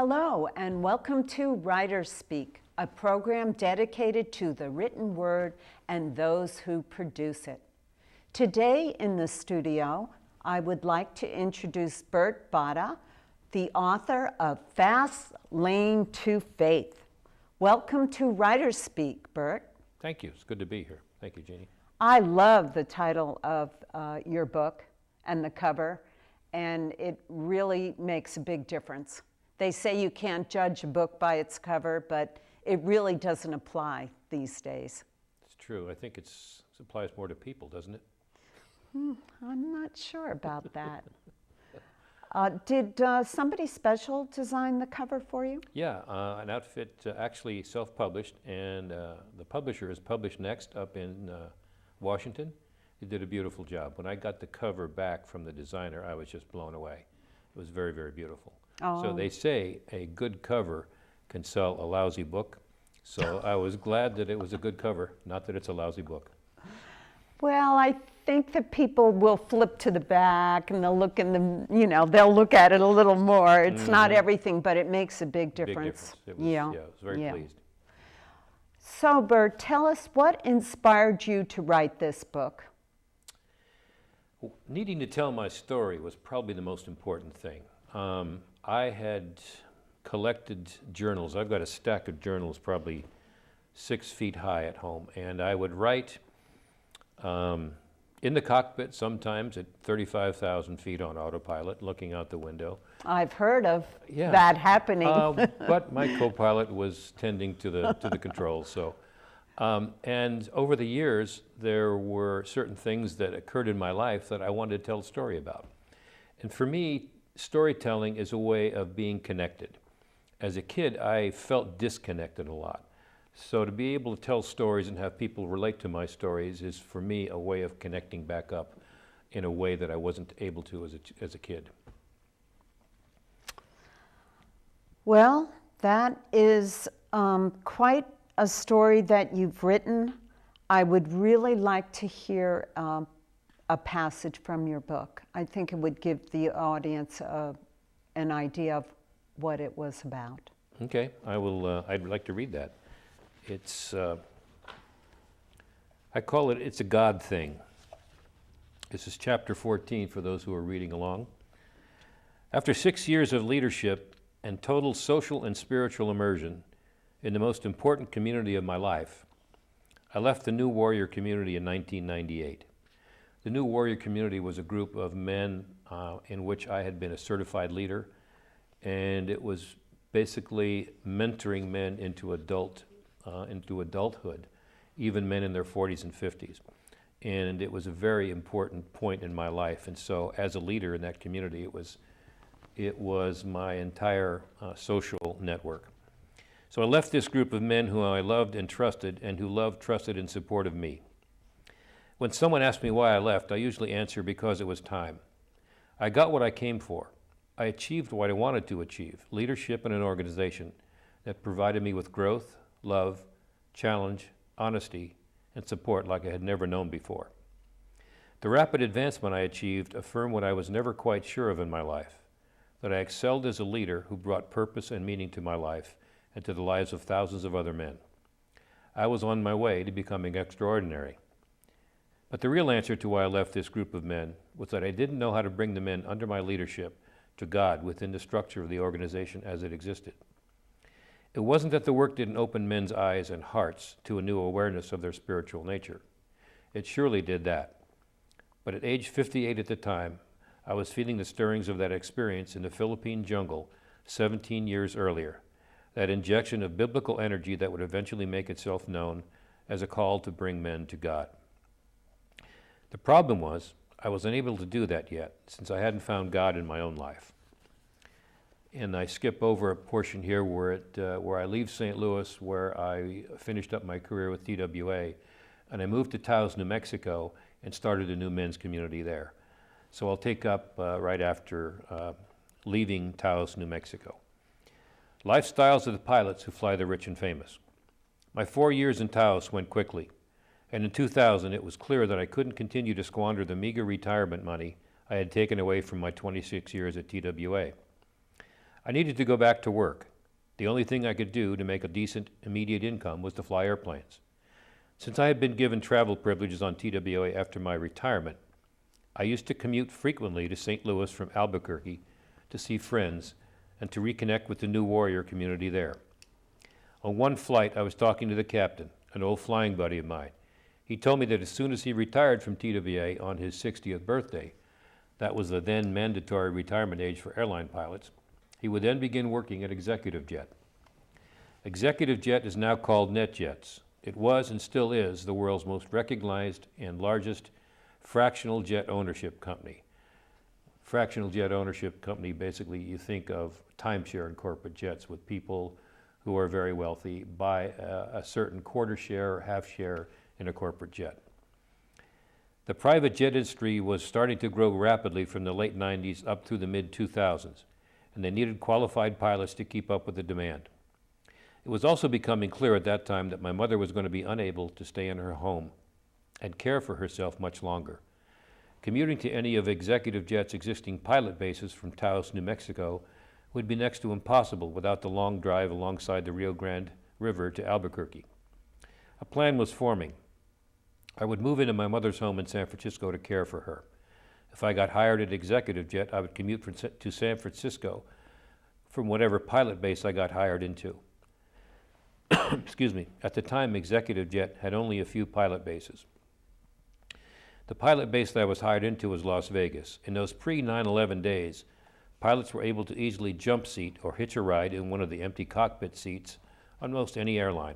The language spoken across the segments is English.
Hello, and welcome to WriterSpeak, a program dedicated to the written word and those who produce it. Today in the studio, I would like to introduce Bert Botta, the author of Fast Lane to Faith. Welcome to WriterSpeak, Bert. Thank you. It's good to be here. Thank you, Jeannie. I love the title of your book and the cover, and it really makes a big difference. They say you can't judge a book by its cover, but it really doesn't apply these days. It's true. I think it applies more to people, doesn't it? I'm not sure about that. Did somebody special design the cover for you? Yeah, an outfit actually self-published, and the publisher is Published Next up in Washington. They did a beautiful job. When I got the cover back from the designer, I was just blown away. It was very, very beautiful. Oh. So they say a good cover can sell a lousy book. So I was glad that it was a good cover, not that it's a lousy book. Well, I think that people will flip to the back and they'll look in the, they'll look at it a little more. It's not everything, but it makes a big difference. Big difference. I was very pleased. So, Bert, tell us what inspired you to write this book? Well, needing to tell my story was probably the most important thing. I had collected journals. I've got a stack of journals probably 6 feet high at home, and I would write in the cockpit sometimes at 35,000 feet on autopilot, looking out the window. I've heard of that happening. But my co-pilot was tending to the controls. So, and over the years, there were certain things that occurred in my life that I wanted to tell a story about. And for me, storytelling is a way of being connected. As a kid, I felt disconnected a lot. So to be able to tell stories and have people relate to my stories is, for me, a way of connecting back up in a way that I wasn't able to as a kid. Well, that is quite a story that you've written. I would really like to hear a passage from your book. I think it would give the audience an idea of what it was about. Okay, I'd like to read that. It's, I call it, it's a God thing. This is chapter 14 for those who are reading along. After 6 years of leadership and total social and spiritual immersion in the most important community of my life, I left the New Warrior community in 1998. The New Warrior community was a group of men in which I had been a certified leader, and it was basically mentoring men into adulthood, even men in their 40s and 50s. And it was a very important point in my life. And so as a leader in that community, it was my entire social network. So I left this group of men who I loved and who loved, trusted, and supported me. When someone asked me why I left, I usually answer because it was time. I got what I came for. I achieved what I wanted to achieve, leadership in an organization that provided me with growth, love, challenge, honesty, and support like I had never known before. The rapid advancement I achieved affirmed what I was never quite sure of in my life, that I excelled as a leader who brought purpose and meaning to my life and to the lives of thousands of other men. I was on my way to becoming extraordinary. But the real answer to why I left this group of men was that I didn't know how to bring the men under my leadership to God within the structure of the organization as it existed. It wasn't that the work didn't open men's eyes and hearts to a new awareness of their spiritual nature. It surely did that. But at age 58 at the time, I was feeling the stirrings of that experience in the Philippine jungle 17 years earlier, that injection of biblical energy that would eventually make itself known as a call to bring men to God. The problem was, I was unable to do that yet, since I hadn't found God in my own life. And I skip over a portion here where I leave St. Louis, where I finished up my career with TWA, and I moved to Taos, New Mexico, and started a new men's community there. So I'll take up right after leaving Taos, New Mexico. Lifestyles of the pilots who fly the rich and famous. My 4 years in Taos went quickly. And in 2000, it was clear that I couldn't continue to squander the meager retirement money I had taken away from my 26 years at TWA. I needed to go back to work. The only thing I could do to make a decent immediate income was to fly airplanes. Since I had been given travel privileges on TWA after my retirement, I used to commute frequently to St. Louis from Albuquerque to see friends and to reconnect with the New Warrior community there. On one flight, I was talking to the captain, an old flying buddy of mine. He told me that as soon as he retired from TWA on his 60th birthday, that was the then mandatory retirement age for airline pilots, he would then begin working at Executive Jet. Executive Jet is now called NetJets. It was and still is the world's most recognized and largest fractional jet ownership company. Fractional jet ownership company, basically you think of timeshare and corporate jets with people who are very wealthy buy a certain quarter share or half share in a corporate jet. The private jet industry was starting to grow rapidly from the late 90s up through the mid-2000s, and they needed qualified pilots to keep up with the demand. It was also becoming clear at that time that my mother was going to be unable to stay in her home and care for herself much longer. Commuting to any of Executive Jet's existing pilot bases from Taos, New Mexico would be next to impossible without the long drive alongside the Rio Grande River to Albuquerque. A plan was forming. I would move into my mother's home in San Francisco to care for her. If I got hired at Executive Jet, I would commute to San Francisco from whatever pilot base I got hired into. Excuse me. At the time, Executive Jet had only a few pilot bases. The pilot base that I was hired into was Las Vegas. In those pre-9/11 days, pilots were able to easily jump seat or hitch a ride in one of the empty cockpit seats on most any airline.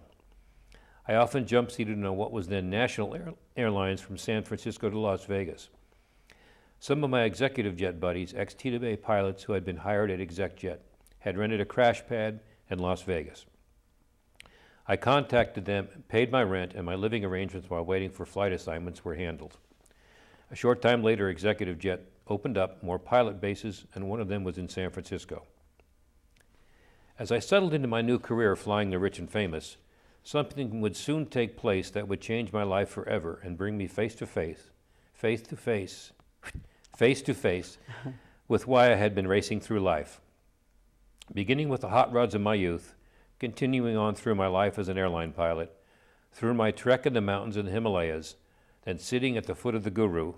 I often jump seated on what was then National Airlines from San Francisco to Las Vegas. Some of my Executive Jet buddies, ex-TWA pilots who had been hired at Exec Jet, had rented a crash pad in Las Vegas. I contacted them, paid my rent, and my living arrangements while waiting for flight assignments were handled. A short time later, Executive Jet opened up more pilot bases, and one of them was in San Francisco. As I settled into my new career flying the rich and famous, something would soon take place that would change my life forever and bring me face to face with why I had been racing through life. Beginning with the hot rods of my youth, continuing on through my life as an airline pilot, through my trek in the mountains and the Himalayas, then sitting at the foot of the Guru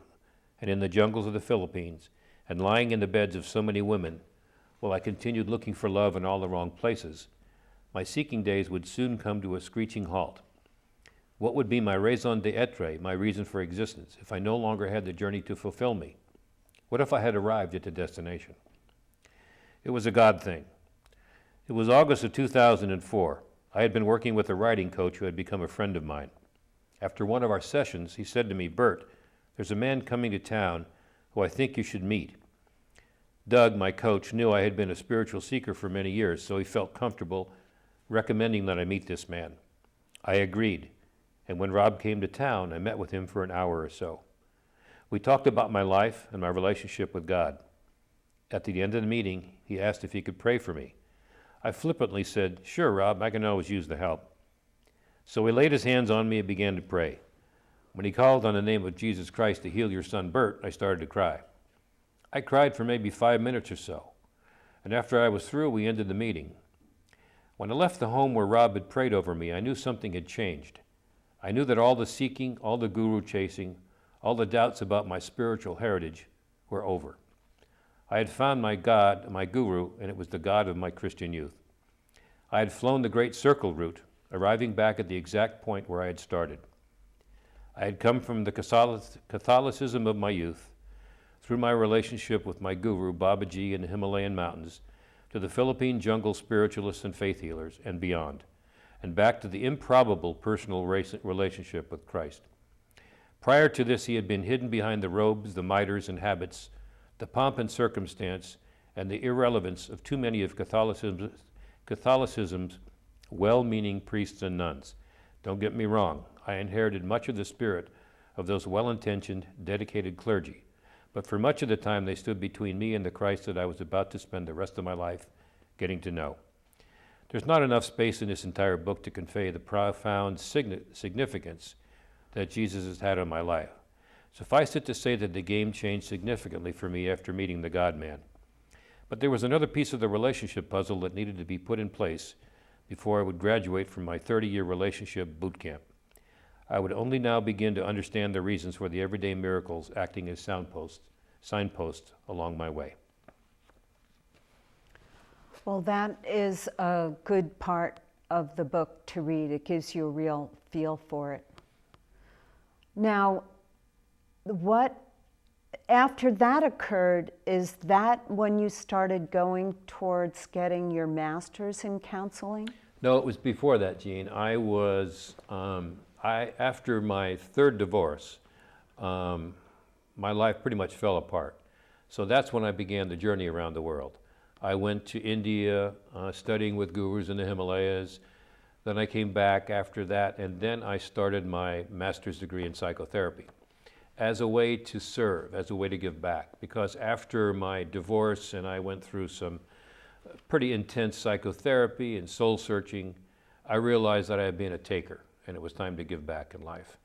and in the jungles of the Philippines and lying in the beds of so many women while I continued looking for love in all the wrong places, my seeking days would soon come to a screeching halt. What would be my raison d'etre, my reason for existence, if I no longer had the journey to fulfill me? What if I had arrived at the destination? It was a God thing. It was August of 2004. I had been working with a writing coach who had become a friend of mine. After one of our sessions, he said to me, "Bert, there's a man coming to town who I think you should meet." Doug, my coach, knew I had been a spiritual seeker for many years, so he felt comfortable recommending that I meet this man. I agreed, and when Rob came to town, I met with him for an hour or so. We talked about my life and my relationship with God. At the end of the meeting, he asked if he could pray for me. I flippantly said, "Sure, Rob, I can always use the help." So he laid his hands on me and began to pray. When he called on the name of Jesus Christ to heal your son Bert, I started to cry. I cried for maybe 5 minutes or so, and after I was through, we ended the meeting. When I left the home where Rob had prayed over me, I knew something had changed. I knew that all the seeking, all the guru chasing, all the doubts about my spiritual heritage were over. I had found my God, my guru, and it was the God of my Christian youth. I had flown the great circle route, arriving back at the exact point where I had started. I had come from the Catholicism of my youth, through my relationship with my guru, Babaji in the Himalayan mountains, to the Philippine jungle spiritualists and faith healers, and beyond, and back to the improbable personal relationship with Christ. Prior to this, he had been hidden behind the robes, the mitres and habits, the pomp and circumstance, and the irrelevance of too many of Catholicism's well-meaning priests and nuns. Don't get me wrong, I inherited much of the spirit of those well-intentioned, dedicated clergy, but for much of the time they stood between me and the Christ that I was about to spend the rest of my life getting to know. There's not enough space in this entire book to convey the profound significance that Jesus has had on my life. Suffice it to say that the game changed significantly for me after meeting the God-man. But there was another piece of the relationship puzzle that needed to be put in place before I would graduate from my 30-year relationship boot camp. I would only now begin to understand the reasons for the everyday miracles acting as signposts along my way. Well, that is a good part of the book to read. It gives you a real feel for it. Now, after that occurred, is that when you started going towards getting your master's in counseling? No, it was before that, Jeane. After my third divorce, my life pretty much fell apart. So that's when I began the journey around the world. I went to India, studying with gurus in the Himalayas. Then I came back after that, and then I started my master's degree in psychotherapy as a way to serve, as a way to give back. Because after my divorce, and I went through some pretty intense psychotherapy and soul searching, I realized that I had been a taker, and it was time to give back in life.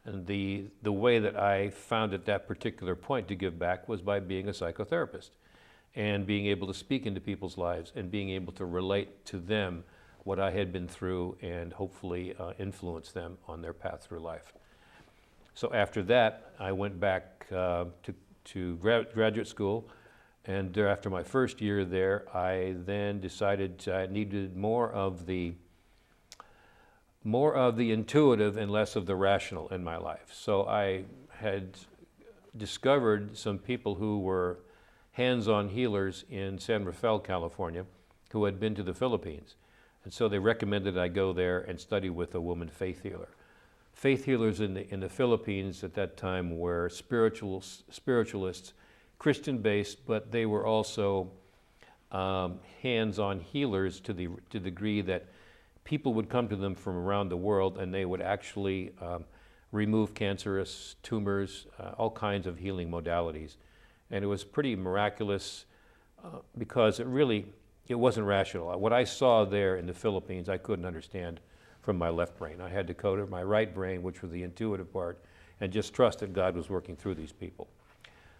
And the way that I found at that particular point to give back was by being a psychotherapist and being able to speak into people's lives and being able to relate to them what I had been through and hopefully influence them on their path through life. So after that, I went back to graduate school, and after my first year there, I then decided I needed more of the intuitive and less of the rational in my life. So I had discovered some people who were hands-on healers in San Rafael, California, who had been to the Philippines. And so they recommended I go there and study with a woman faith healer. Faith healers in the Philippines at that time were spiritualists, Christian-based, but they were also hands-on healers to the degree that people would come to them from around the world, and they would actually remove cancerous tumors, all kinds of healing modalities. And it was pretty miraculous because it wasn't rational. What I saw there in the Philippines, I couldn't understand from my left brain. I had to code it my right brain, which was the intuitive part, and just trust that God was working through these people.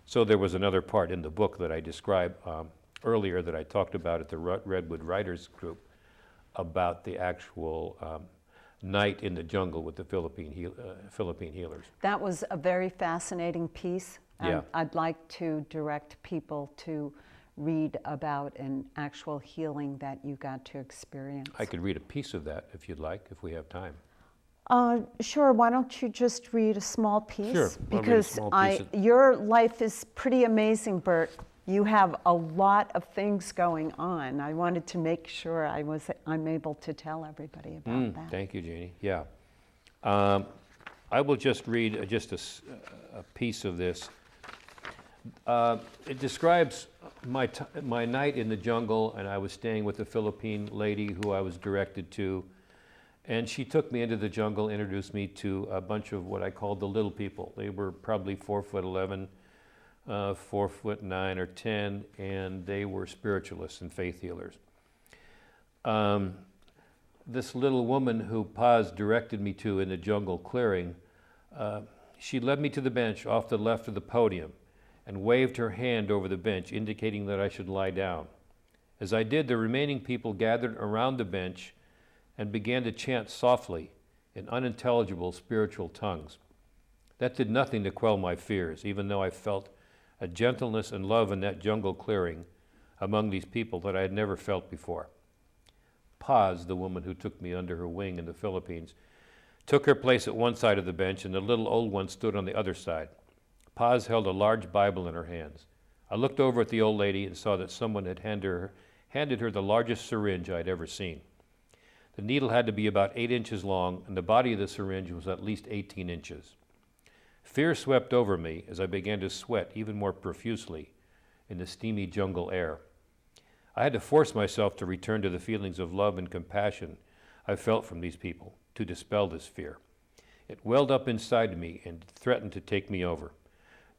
So there was another part in the book that I described earlier that I talked about at the Redwood Writers Group about the actual night in the jungle with the Philippine healers. That was a very fascinating piece. Yeah. I'd like to direct people to read about an actual healing that you got to experience. I could read a piece of that if you'd like, if we have time. Sure, why don't you just read a small piece? Sure, I'll read a small piece. Your life is pretty amazing, Bert. You have a lot of things going on. I wanted to make sure I'm able to tell everybody about that. Thank you, Jeannie. Yeah. I will just read a piece of this. It describes my night in the jungle, and I was staying with a Philippine lady who I was directed to, and she took me into the jungle, introduced me to a bunch of what I called the little people. They were probably 4'11", 4'9" or 10, and they were spiritualists and faith healers. This little woman who Paz directed me to in the jungle clearing, she led me to the bench off the left of the podium and waved her hand over the bench, indicating that I should lie down. As I did, the remaining people gathered around the bench and began to chant softly in unintelligible spiritual tongues. That did nothing to quell my fears, even though I felt a gentleness and love in that jungle clearing among these people that I had never felt before. Paz, the woman who took me under her wing in the Philippines, took her place at one side of the bench, and the little old one stood on the other side. Paz held a large Bible in her hands. I looked over at the old lady and saw that someone had handed her the largest syringe I'd ever seen. The needle had to be about 8 inches long, and the body of the syringe was at least 18 inches. Fear swept over me as I began to sweat even more profusely in the steamy jungle air. I had to force myself to return to the feelings of love and compassion I felt from these people to dispel this fear. It welled up inside me and threatened to take me over.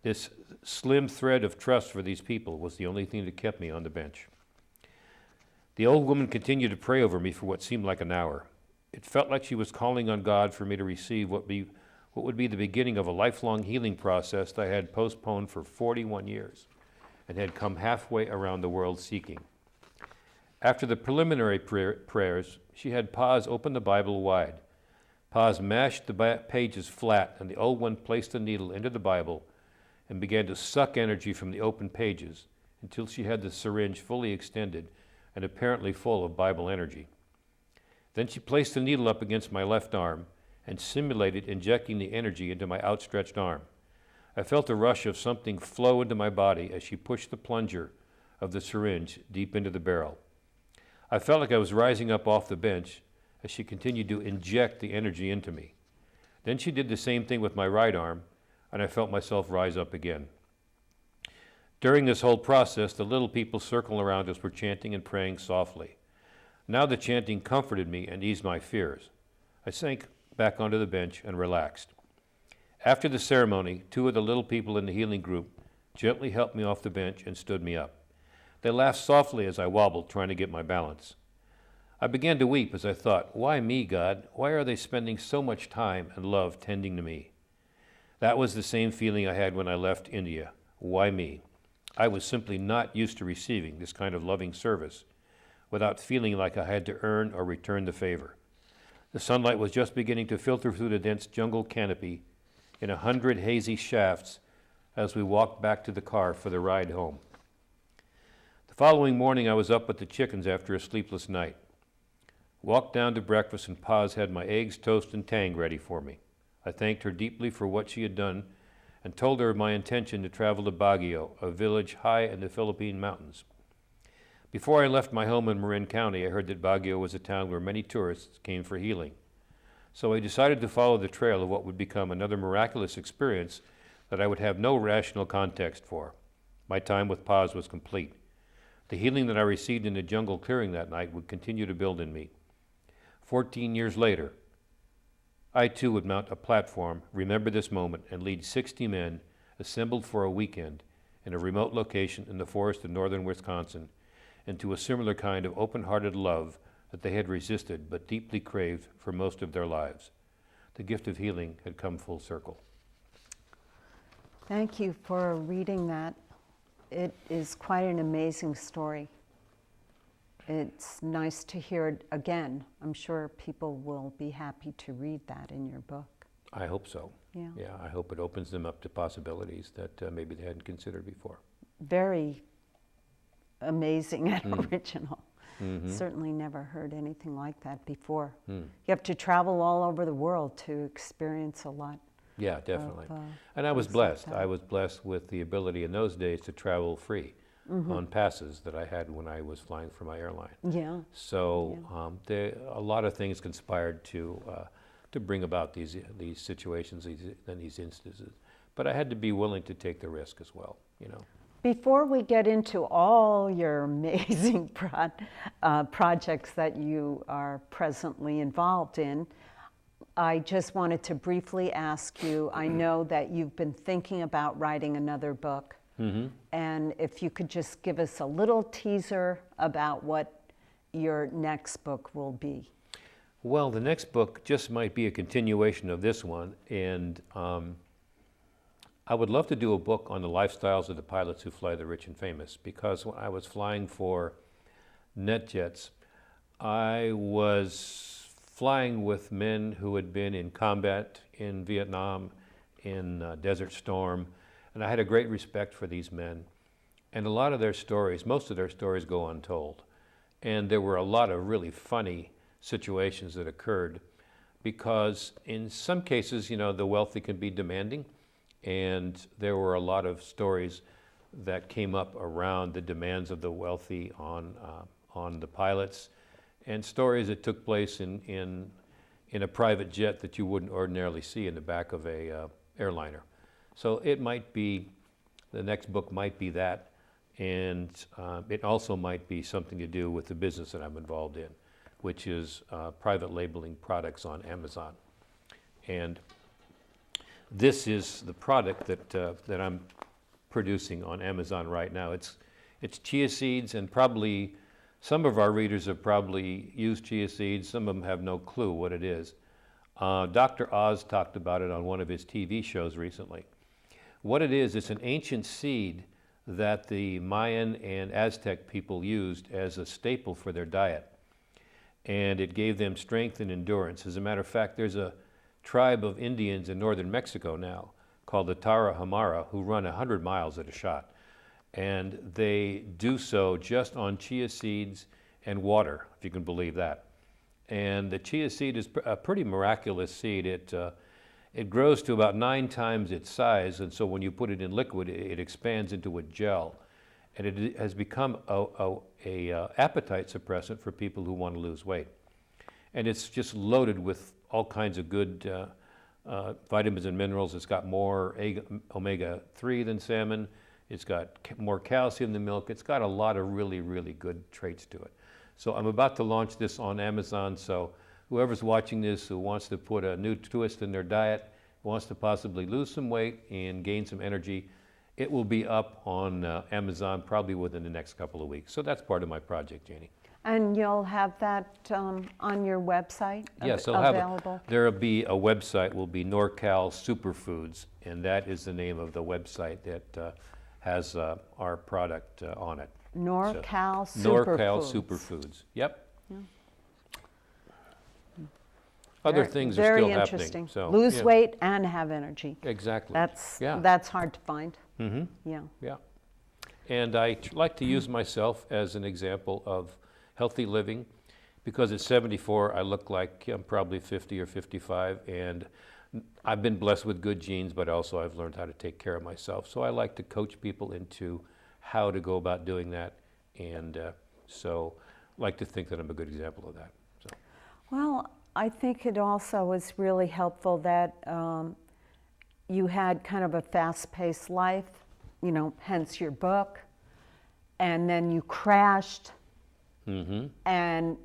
This slim thread of trust for these people was the only thing that kept me on the bench. The old woman continued to pray over me for what seemed like an hour. It felt like she was calling on God for me to receive what would be the beginning of a lifelong healing process that I had postponed for 41 years. and had come halfway around the world seeking. After the preliminary prayers, she had Paz open the Bible wide. Paz mashed the pages flat, and the old one placed the needle into the Bible and began to suck energy from the open pages until she had the syringe fully extended and apparently full of Bible energy. Then she placed the needle up against my left arm and simulated injecting the energy into my outstretched arm. I felt a rush of something flow into my body as she pushed the plunger of the syringe deep into the barrel. I felt like I was rising up off the bench as she continued to inject the energy into me. Then she did the same thing with my right arm, and I felt myself rise up again. During this whole process, the little people circling around us were chanting and praying softly. Now the chanting comforted me and eased my fears. I sank back onto the bench and relaxed. After the ceremony, 2 of the little people in the healing group gently helped me off the bench and stood me up. They laughed softly as I wobbled, trying to get my balance. I began to weep as I thought, why me, God? Why are they spending so much time and love tending to me? That was the same feeling I had when I left India. Why me? I was simply not used to receiving this kind of loving service without feeling like I had to earn or return the favor. The sunlight was just beginning to filter through the dense jungle canopy in 100 hazy shafts as we walked back to the car for the ride home. The following morning, I was up with the chickens after a sleepless night. Walked down to breakfast, and Paz had my eggs, toast, and tang ready for me. I thanked her deeply for what she had done and told her of my intention to travel to Baguio, a village high in the Philippine mountains. Before I left my home in Marin County, I heard that Baguio was a town where many tourists came for healing. So I decided to follow the trail of what would become another miraculous experience that I would have no rational context for. My time with Paz was complete. The healing that I received in the jungle clearing that night would continue to build in me. 14 years later, I too would mount a platform, remember this moment, and lead 60 men assembled for a weekend in a remote location in the forest of northern Wisconsin into a similar kind of open-hearted love that they had resisted but deeply craved for most of their lives. The gift of healing had come full circle. Thank you for reading that. It is quite an amazing story. It's nice to hear it again. I'm sure people will be happy to read that in your book. I hope so. Yeah. Yeah, I hope it opens them up to possibilities that maybe they hadn't considered before. Very amazing and original. Mm-hmm. Certainly never heard anything like that before. Mm. You have to travel all over the world to experience a lot. Yeah, definitely. Of, and I was things like blessed. that. I was blessed with the ability in those days to travel free on passes that I had when I was flying for my airline. Yeah. So a lot of things conspired to bring about these situations, these instances. But I had to be willing to take the risk as well, you know. Before we get into all your amazing projects that you are presently involved in, I just wanted to briefly ask you, I know that you've been thinking about writing another book, and if you could just give us a little teaser about what your next book will be. Well, the next book just might be a continuation of this one, and I would love to do a book on the lifestyles of the pilots who fly the rich and famous, because when I was flying for NetJets, I was flying with men who had been in combat in Vietnam, in Desert Storm, and I had a great respect for these men. And a lot of their stories, most of their stories go untold. And there were a lot of really funny situations that occurred because in some cases, you know, the wealthy can be demanding, and there were a lot of stories that came up around the demands of the wealthy on the pilots, and stories that took place in a private jet that you wouldn't ordinarily see in the back of a airliner. So it might be, the next book might be that, and it also might be something to do with the business that I'm involved in, which is private labeling products on Amazon. And this is the product that I'm producing on Amazon right now. It's chia seeds, and probably some of our readers have probably used chia seeds. Some of them have no clue what it is. Dr. Oz talked about it on one of his TV shows recently. What it is, it's an ancient seed that the Mayan and Aztec people used as a staple for their diet. And it gave them strength and endurance. As a matter of fact, there's a tribe of Indians in northern Mexico now called the Tarahumara who run 100 miles at a shot. And they do so just on chia seeds and water, if you can believe that. And the chia seed is a pretty miraculous seed. It grows to about 9 times its size, and so when you put it in liquid, it expands into a gel. And it has become a appetite suppressant for people who want to lose weight. And it's just loaded with all kinds of good vitamins and minerals. It's got more omega-3 than salmon. It's got more calcium than milk. It's got a lot of really, really good traits to it. So I'm about to launch this on Amazon, so whoever's watching this who wants to put a new twist in their diet, wants to possibly lose some weight and gain some energy, it will be up on Amazon probably within the next couple of weeks. So that's part of my project, Jeannie. And you'll have that on your website Yes, available? There will be a website, will be NorCal Superfoods, and that is the name of the website that has our product on it. NorCal So, Superfoods. NorCal Superfoods, yep. Yeah. Other things are very still interesting. happening. So, lose yeah. weight and have energy. Exactly. That's hard to find. Mm-hmm. Yeah. Yeah. And I like to use myself as an example of healthy living, because at 74 I look like I'm probably 50 or 55, and I've been blessed with good genes, but also I've learned how to take care of myself. So I like to coach people into how to go about doing that, and so I like to think that I'm a good example of that. So. Well, I think it also was really helpful that you had kind of a fast-paced life, you know, hence your book, and then you crashed. Mm-hmm. And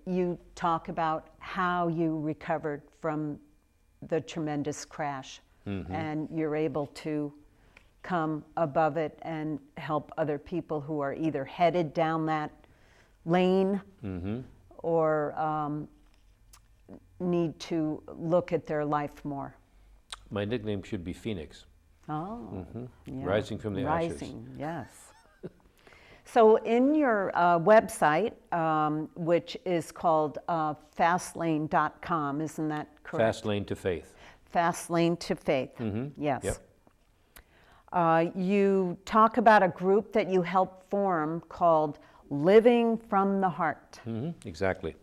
you talk about how you recovered from the tremendous crash, mm-hmm. and you're able to come above it and help other people who are either headed down that lane, mm-hmm. or need to look at their life more. My nickname should be Phoenix. Oh, mm-hmm. Yeah. Rising from the ashes. Rising, yes. So in your website, which is called fastlane.com, isn't that correct? Fast Lane to Faith. Fast Lane to Faith, mm-hmm. Yes. Yep. You talk about a group that you helped form called Living from the Heart. Mm-hmm. Exactly.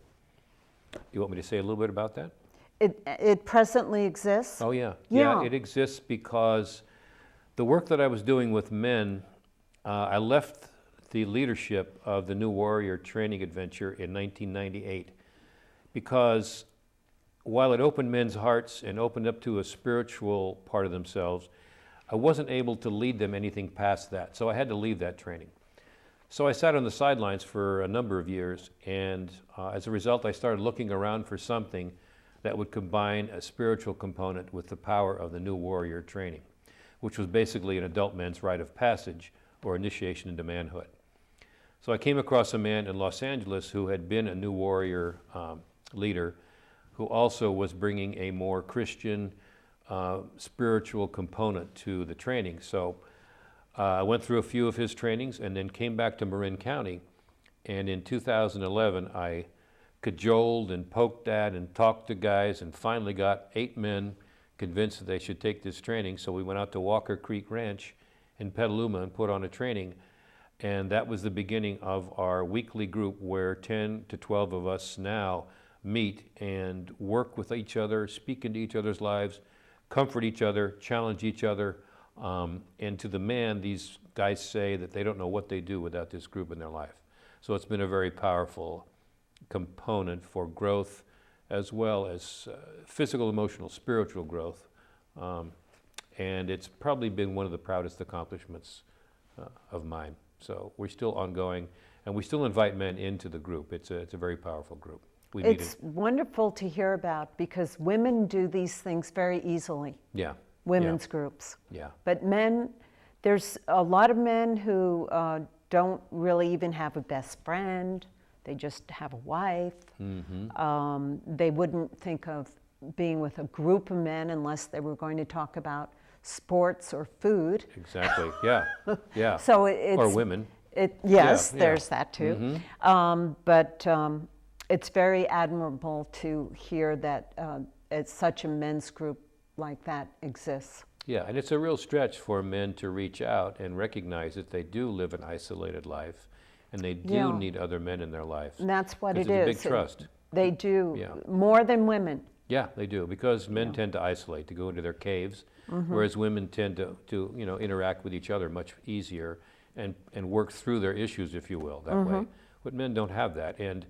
You want me to say a little bit about that? It presently exists? Oh, yeah. Yeah, it exists because the work that I was doing with men, I left the leadership of the New Warrior Training Adventure in 1998 because while it opened men's hearts and opened up to a spiritual part of themselves, I wasn't able to lead them anything past that, so I had to leave that training. So I sat on the sidelines for a number of years, and as a result I started looking around for something that would combine a spiritual component with the power of the New Warrior Training, which was basically an adult men's rite of passage or initiation into manhood. So I came across a man in Los Angeles who had been a New Warrior leader, who also was bringing a more Christian, spiritual component to the training. So I went through a few of his trainings and then came back to Marin County, and in 2011 I cajoled and poked at and talked to guys and finally got 8 men convinced that they should take this training. So we went out to Walker Creek Ranch in Petaluma and put on a training. And that was the beginning of our weekly group where 10 to 12 of us now meet and work with each other, speak into each other's lives, comfort each other, challenge each other. And to the man, these guys say that they don't know what they do without this group in their life. So it's been a very powerful component for growth, as well as physical, emotional, spiritual growth. And it's probably been one of the proudest accomplishments of mine. So we're still ongoing, and we still invite men into the group. It's a very powerful group. It's wonderful to hear about because women do these things very easily. Yeah. Women's groups. Yeah. But men, there's a lot of men who don't really even have a best friend. They just have a wife. Mm-hmm. They wouldn't think of being with a group of men unless they were going to talk about sports or food. Exactly, yeah, yeah. So it's, or women. Yes, Yeah, there's yeah. that too. But it's very admirable to hear that it's such a men's group like that exists. Yeah, and it's a real stretch for men to reach out and recognize that they do live an isolated life, and they do need other men in their lives. And that's what it is. It's a big trust. They do, Yeah. more than women. Yeah, they do, because men tend to isolate, to go into their caves, whereas women tend to interact with each other much easier and work through their issues, if you will, that way. But men don't have that. And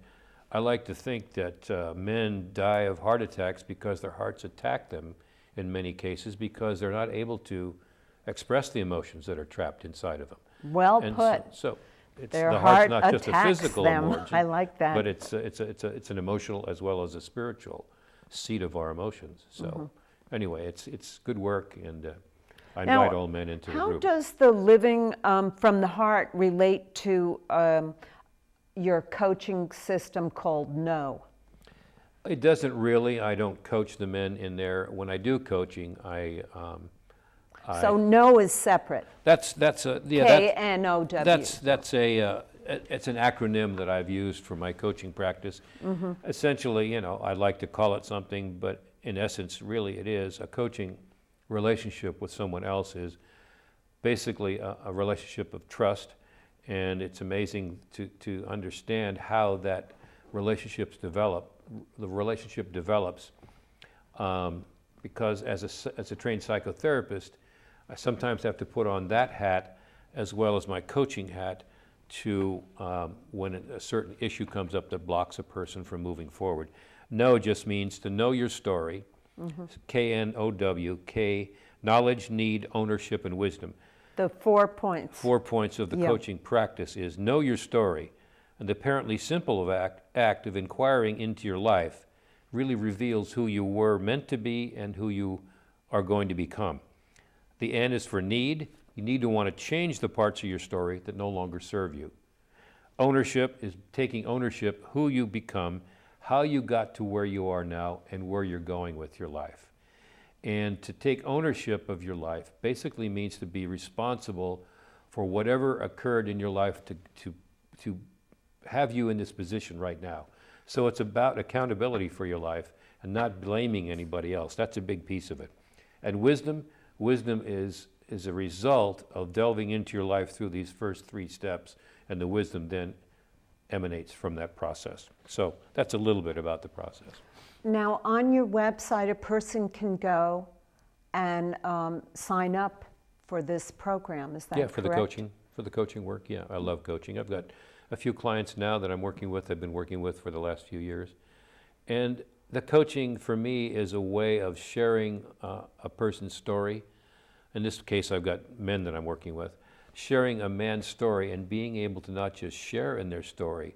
I like to think that men die of heart attacks because their hearts attack them in many cases, because they're not able to express the emotions that are trapped inside of them. Well And put. So it's, Their the heart heart's not just a attacks physical them. emotion. I like that. But it's an emotional as well as a spiritual seat of our emotions. So anyway, it's good work, and I Now, invite all men into the how group. does the living from the heart relate to your coaching system called No? It doesn't really. I don't coach the men in there. When I do coaching, So No is separate. that's a yeah, K-N-O-W. that's a it's an acronym that I've used for my coaching practice. Essentially, I'd like to call it something, but in essence, really it is a coaching relationship with someone else is basically a relationship of trust, and it's amazing to understand how that relationships develop. The relationship develops because as a trained psychotherapist, I sometimes have to put on that hat as well as my coaching hat to when a certain issue comes up that blocks a person from moving forward. Know just means to know your story, K-N-O-W, K, knowledge, need, ownership, and wisdom. The 4 points. 4 points of the coaching practice is know your story, and the apparently simple act of inquiring into your life really reveals who you were meant to be and who you are going to become. The N is for need. You need to want to change the parts of your story that no longer serve you. Ownership is taking ownership, who you become, how you got to where you are now, and where you're going with your life. And to take ownership of your life basically means to be responsible for whatever occurred in your life to have you in this position right now. So it's about accountability for your life and not blaming anybody else. That's a big piece of it. And wisdom is a result of delving into your life through these first 3 steps, and the wisdom then emanates from that process. So that's a little bit about the process. Now, on your website, a person can go and sign up for this program. Is that correct? For the coaching work. Yeah, I love coaching. I've got a few clients now that I'm working with. I've been working with for the last few years, and the coaching for me is a way of sharing a person's story. In this case, I've got men that I'm working with, sharing a man's story and being able to not just share in their story,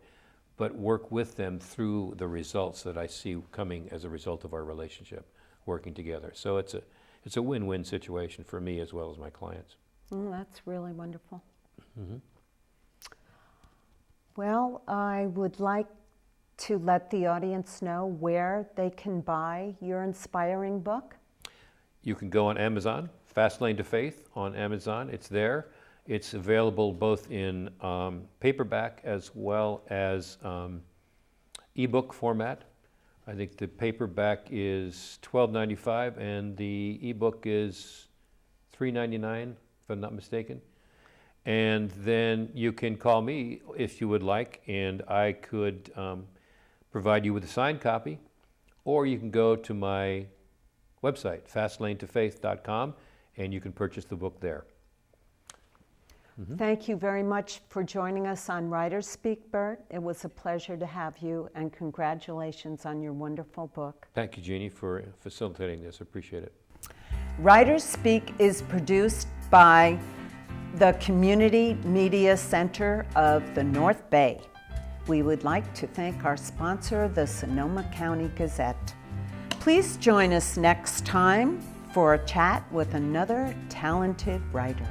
but work with them through the results that I see coming as a result of our relationship, working together. So it's a win-win situation for me as well as my clients. That's really wonderful. Well, I would like to let the audience know where they can buy your inspiring book. You can go on Amazon, Fast Lane to Faith on Amazon. It's there. It's available both in paperback as well as ebook format. I think the paperback is $12.95 and the ebook is $3.99, if I'm not mistaken. And then you can call me if you would like, and I could provide you with a signed copy, or you can go to my website, fastlanetofaith.com, and you can purchase the book there. Thank you very much for joining us on WriterSpeak, Bert. It was a pleasure to have you, and congratulations on your wonderful book. Thank you, Jeannie, for facilitating this. I appreciate it. WriterSpeak is produced by the Community Media Center of the North Bay. We would like to thank our sponsor, the Sonoma County Gazette. Please join us next time for a chat with another talented writer.